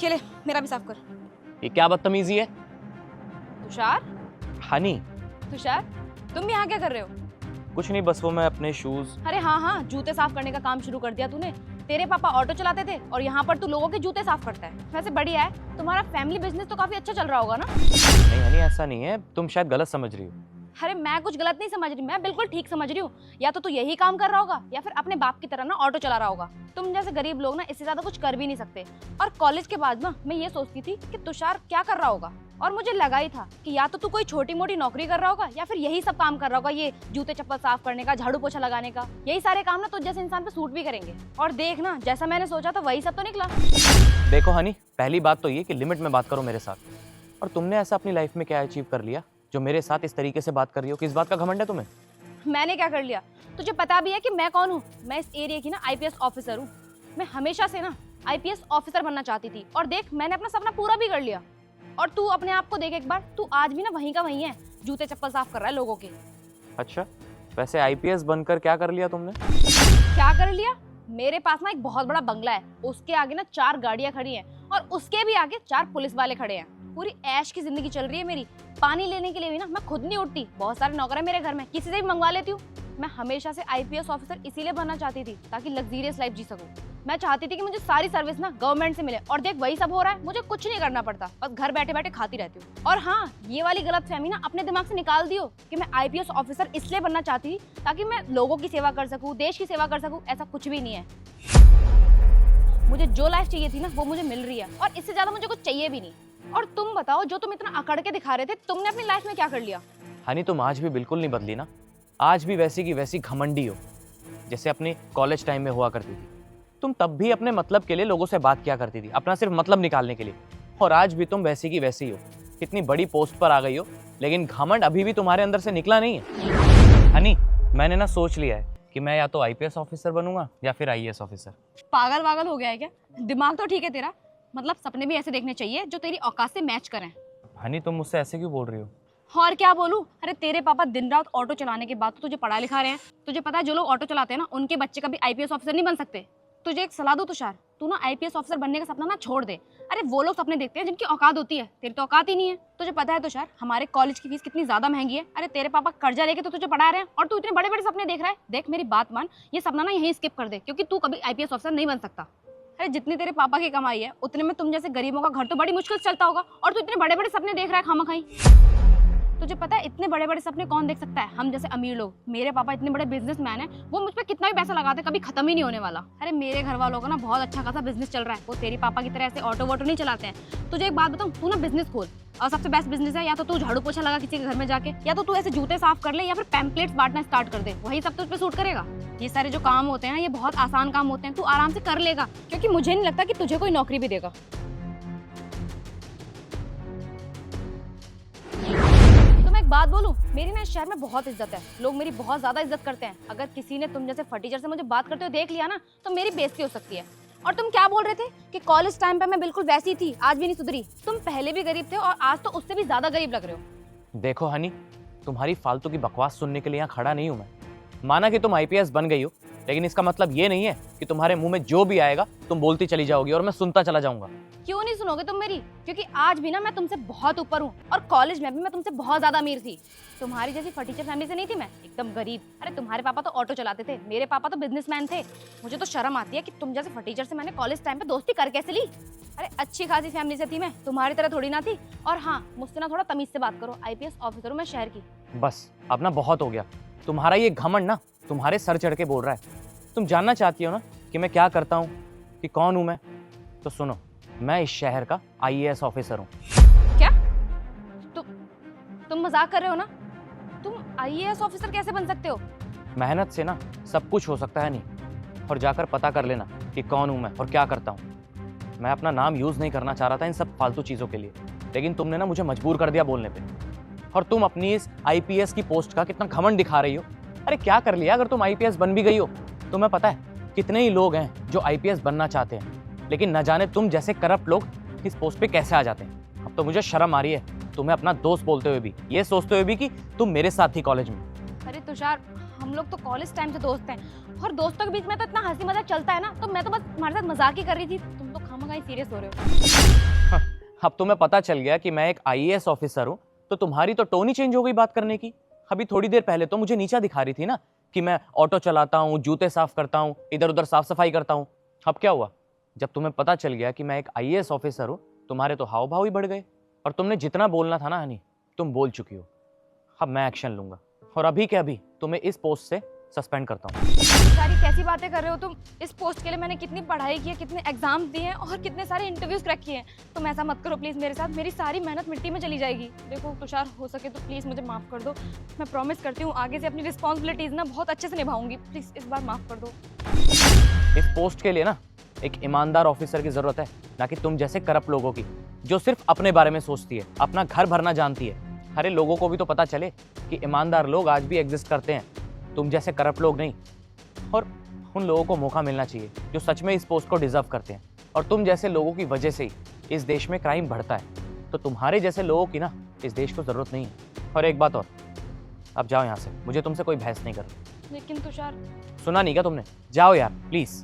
ये ले, मेरा भी साफ कर। ये क्या बदतमीजी है? तुषार, हनी, तुषार, तुम यहाँ क्या कर रहे हो? कुछ नहीं, बस वो मैं अपने शूज। अरे हाँ, जूते साफ करने का काम शुरू कर दिया तूने। तेरे पापा ऑटो चलाते थे और यहाँ पर तू लोगों के जूते साफ करता है। वैसे बढ़िया है, तुम्हारा फैमिली बिजनेस तो काफी अच्छा चल रहा होगा ना? नहीं हनी, ऐसा नहीं है, तुम शायद गलत समझ रही हो। अरे मैं कुछ गलत नहीं समझ रही, मैं बिल्कुल ठीक समझ रही हूँ। या तो तू यही काम कर रहा होगा या फिर अपने बाप की तरह ना ऑटो चला रहा होगा। तुम जैसे गरीब लोग ना इससे ज्यादा कुछ कर भी नहीं सकते। और कॉलेज के बाद ना मैं ये सोचती थी कि तुषार क्या कर रहा होगा, और मुझे लगा ही था कि या तो तू कोई छोटी मोटी नौकरी कर रहा होगा या फिर यही सब काम कर रहा होगा, ये जूते चप्पल साफ करने का, झाड़ू पोछा लगाने का। यही सारे काम ना तुझ जैसे इंसान पे सूट भी करेंगे। और देख ना, जैसा मैंने सोचा था वही सब तो निकला। देखो हनी, पहली बात तो ये कि लिमिट में बात करो मेरे साथ। और तुमने ऐसा अपनी लाइफ में क्या अचीव कर लिया जो मेरे साथ इस तरीके से बात कर रही हो? किस बात का घमंड है तुम्हें? मैंने क्या कर लिया? तुझे पता भी है कि मैं कौन हूँ। मैं इस एरिया की ना आईपीएस ऑफिसर हूँ। मैं हमेशा से ना आईपीएस ऑफिसर बनना चाहती थी, और देख मैंने अपना सपना पूरा भी कर लिया। और तू अपने आप को देख एक बार, तू आज भी ना वहीं का वहीं है, जूते चप्पल साफ कर रहा है लोगों के। अच्छा, वैसे आईपीएस बनकर क्या कर लिया तुमने? क्या कर लिया? मेरे पास ना एक बहुत बड़ा बंगला है, उसके आगे ना 4 गाड़ियां खड़ी हैं, और उसके भी आगे 4 पुलिस वाले खड़े हैं। पूरी ऐश की जिंदगी चल रही है मेरी। पानी लेने के लिए भी ना मैं खुद नहीं उठती, बहुत सारे नौकर हैं मेरे घर में, किसी से भी मंगवा लेती हूँ। मैं हमेशा से आईपीएस ऑफिसर इसीलिए बनना चाहती थी ताकि लग्जरियस लाइफ जी सकूं। मैं चाहती थी कि मुझे सारी सर्विस ना गवर्नमेंट से मिले, और देख वही सब हो रहा है। मुझे कुछ नहीं करना पड़ता, बस घर बैठे बैठे खाती रहती हूँ। और हाँ, ये वाली गलतफहमी ना अपने दिमाग से निकाल दियो कि मैं आईपीएस ऑफिसर इसलिए बनना चाहती थी ताकि मैं लोगों की सेवा कर सकूं, देश की सेवा कर सकूं। ऐसा कुछ भी नहीं है। मुझे जो लाइफ चाहिए थी ना वो मुझे मिल रही है, और इससे ज्यादा मुझे कुछ चाहिए भी नहीं। और तुम बताओ, जो तुम इतना अकड़ के दिखा रहे थे, तुमने अपनी लाइफ में क्या कर लिया? हनी, तुम आज भी बिल्कुल नहीं बदली ना। आज भी वैसी की वैसी घमंडी हो जैसे अपने कॉलेज टाइम में हुआ करती थी। तुम तब भी अपने मतलब के लिए लोगों से बात किया करती थी, अपना सिर्फ मतलब निकालने के लिए। और आज भी तुम वैसी की वैसी हो, कितनी बड़ी पोस्ट पर आ गई हो, लेकिन घमंड अभी भी तुम्हारे अंदर से निकला नहीं है। हनी, मैंने ना सोच लिया है कि मैं या तो आईपीएस ऑफिसर बनूंगा या फिर आईएएस ऑफिसर। पागल वागल हो गया है क्या? दिमाग तो ठीक है तेरा, मतलब सपने भी ऐसे देखने चाहिए जो तेरी औकात से मैच करें। हनी, तुम मुझसे ऐसे क्यों बोल रही हो? और क्या बोलूं? अरे तेरे पापा दिन रात ऑटो चलाने के बाद तो तुझे पढ़ा लिखा रहे हैं। तुझे पता है जो लोग ऑटो चलाते हैं ना, उनके बच्चे कभी आईपीएस ऑफिसर नहीं बन सकते। तुझे एक सलाह दूं तुषार, तू ना आईपीएस ऑफिसर बनने का सपना ना छोड़ दे। अरे वो लोग सपने देखते हैं जिनकी औकात होती है, तेरी तो औकात ही नहीं है। तुझे पता है तुषार, हमारे कॉलेज की फीस कितनी ज्यादा महंगी है। अरे तेरे पापा कर्जा लेके तो तुझे पढ़ा रहे हैं, और तू इतने बड़े बड़े सपने देख रहा है। देख मेरी बात मान, ये सपना ना यहीं स्किप कर दे, क्योंकि तू कभी आईपीएस ऑफिसर नहीं बन सकता। अरे जितनी तेरे पापा की कमाई है उतने में तुम जैसे गरीबों का घर तो बड़ी मुश्किल से चलता होगा, और तू इतने बड़े बड़े सपने देख रहा है खामखाई। तुझे पता है इतने बड़े बड़े सपने कौन देख सकता है? हम जैसे अमीर लोग। मेरे पापा इतने बड़े बिजनेसमैन हैं, वो मुझ पे कितना भी पैसा लगाते कभी खत्म ही नहीं होने वाला। अरे मेरे घर वालों का ना बहुत अच्छा खासा बिजनेस चल रहा है। वो तेरे पापा की तरह ऐसे ऑटो वोटो नहीं चलाते हैं। तुझे एक बात बताऊं, तू ना बिजनेस खोल, और सबसे बेस्ट बिजनेस है या तो तू झाड़ू पोछा लगा किसी के घर में जाके, या तो तू ऐसे जूते साफ कर ले, या फिर पैम्पलेट्स बांटना स्टार्ट कर दे। वही सब तुझ पे सूट करेगा। ये सारे जो काम होते हैं ना, ये बहुत आसान काम होते हैं, तू आराम से कर लेगा, क्योंकि मुझे नहीं लगता कि तुझे कोई नौकरी भी देगा। बात बोलूं, मेरी ना इस शहर में बहुत इज्जत है। लोग मेरी बहुत ज्यादा इज्जत करते हैं। अगर किसी ने तुम जैसे फटीचर से मुझे बात करते हुए देख लिया ना, तो मेरी बेइज्जती हो सकती है। और तुम क्या बोल रहे थे कि कॉलेज टाइम पे मैं बिल्कुल वैसी थी, आज भी नहीं सुधरी? तुम पहले भी गरीब थे और आज तो उससे भी ज्यादा गरीब लग रहे हो। देखो हनी, तुम्हारी फालतू की बकवास सुनने के लिए यहाँ खड़ा नहीं हूँ मैं। माना कि तुम आईपीएस बन गई हो, लेकिन इसका मतलब ये नहीं है कि तुम्हारे मुंह में जो भी आएगा तुम बोलती चली जाओगी और मैं सुनता चला जाऊंगा। क्यों नहीं सुनोगे तुम मेरी? क्योंकि आज भी ना मैं तुमसे बहुत ऊपर हूँ, और कॉलेज में भी मैं तुमसे बहुत ज्यादा अमीर थी। तुम्हारी जैसी फटीचर फैमिली से नहीं थी मैं, एकदम गरीब। अरे तुम्हारे पापा तो ऑटो चलाते थे, मेरे पापा तो बिजनेसमैन थे। मुझे तो शर्म आती है कि तुम जैसे फटीचर से मैंने कॉलेज टाइम पे दोस्ती कर कैसे ली। अरे अच्छी खासी फैमिली से थी मैं, तुम्हारी तरह थोड़ी ना थी। और हाँ, मुझसे ना थोड़ा तमीज से बात करो। आईपीएस ऑफिसर हूँ मैं शहर की। बस अब ना बहुत हो गया। तुम्हारा ये घमंड ना तुम्हारे सर चढ़ के बोल रहा है। तुम जानना चाहती हो ना कि मैं क्या करता हूँ, कि कौन हूँ मैं? तो सुनो, मैं इस शहर का आईएएस ऑफिसर हूँ। क्या? तुम मजाक कर रहे हो ना? तुम आईएएस ऑफिसर कैसे बन सकते हो? मेहनत से ना सब कुछ हो सकता है नहीं। और जाकर पता कर लेना कि कौन हूँ मैं और क्या करता हूँ। मैं अपना नाम यूज नहीं करना चाह रहा था इन सब फालतू चीजों के लिए, लेकिन तुमने ना मुझे मजबूर कर दिया बोलने पे। और तुम अपनी इस आईपीएस की पोस्ट का कितना घमंड दिखा रही हो। अरे क्या कर लिया अगर तुम आईपीएस बन भी गई हो? तुम्हें पता है कितने ही लोग हैं जो आईपीएस बनना चाहते हैं, लेकिन न जाने तुम जैसे करप्ट लोग इस पोस्ट पे कैसे आ जाते हैं। अब तो मुझे शर्म आ रही है तुम्हें अपना दोस्त बोलते हुए भी, ये सोचते हुए भी कि तुम मेरे साथ थी कॉलेज में। अरे तुषार, हम लोग तो कॉलेज टाइम से दोस्त हैं, और दोस्तों के बीच में तो इतना हंसी मजाक चलता है ना, तो मैं तो बस तुम्हारे साथ मजाक ही कर रही थी। तुम तो खामा खाई सीरियस हो रहे हो। अब तुम्हें पता चल गया कि मैं एक आईएएस ऑफिसर हूँ, तो तुम्हारी तो टोन ही चेंज हो गई बात करने की। अभी थोड़ी देर पहले तो मुझे नीचा दिखा रही थी ना कि मैं ऑटो चलाता हूँ, जूते साफ करता हूँ, इधर उधर साफ सफाई करता हूँ। अब क्या हुआ? जब तुम्हें पता चल गया कि मैं एक आईएएस ऑफिसर हूँ, तुम्हारे तो हाव भाव ही बढ़ गए। और तुमने जितना बोलना था ना हनी, तुम बोल चुकी हो। अब मैं एक्शन लूंगा, और अभी के अभी तुम्हें इस पोस्ट से सस्पेंड करता हूँ। सारी कैसी बातें कर रहे हो तुम? इस पोस्ट के लिए मैंने कितनी पढ़ाई की है, कितने एग्जाम दिए हैं और कितने सारे इंटरव्यूज क्रैक किए हैं। तुम ऐसा मत करो प्लीज मेरे साथ, मेरी सारी मेहनत मिट्टी में चली जाएगी। देखो तुषार, हो सके तो प्लीज मुझे माफ कर दो। मैं प्रॉमिस करती हूँ आगे से अपनी रिस्पॉन्सिबिलिटीज ना बहुत अच्छे से निभाऊंगी। प्लीज इस बार माफ कर दो। इस पोस्ट के लिए ना एक ईमानदार ऑफिसर की जरूरत है, ना कि तुम जैसे करप्ट लोगों की, जो सिर्फ अपने बारे में सोचती है, अपना घर भरना जानती है। अरे लोगों को भी तो पता चले कि ईमानदार लोग आज भी एग्जिस्ट करते हैं, तुम जैसे करप्ट लोग नहीं। और उन लोगों को मौका मिलना चाहिए जो सच में इस पोस्ट को डिजर्व करते हैं। और तुम जैसे लोगों की वजह से ही इस देश में क्राइम बढ़ता है, तो तुम्हारे जैसे लोगों की ना इस देश को जरूरत नहीं है। और एक बात और, अब जाओ यहाँ से, मुझे तुमसे कोई बहस नहीं करनी। लेकिन तुषार, सुना नहीं क्या तुमने? जाओ यार प्लीज।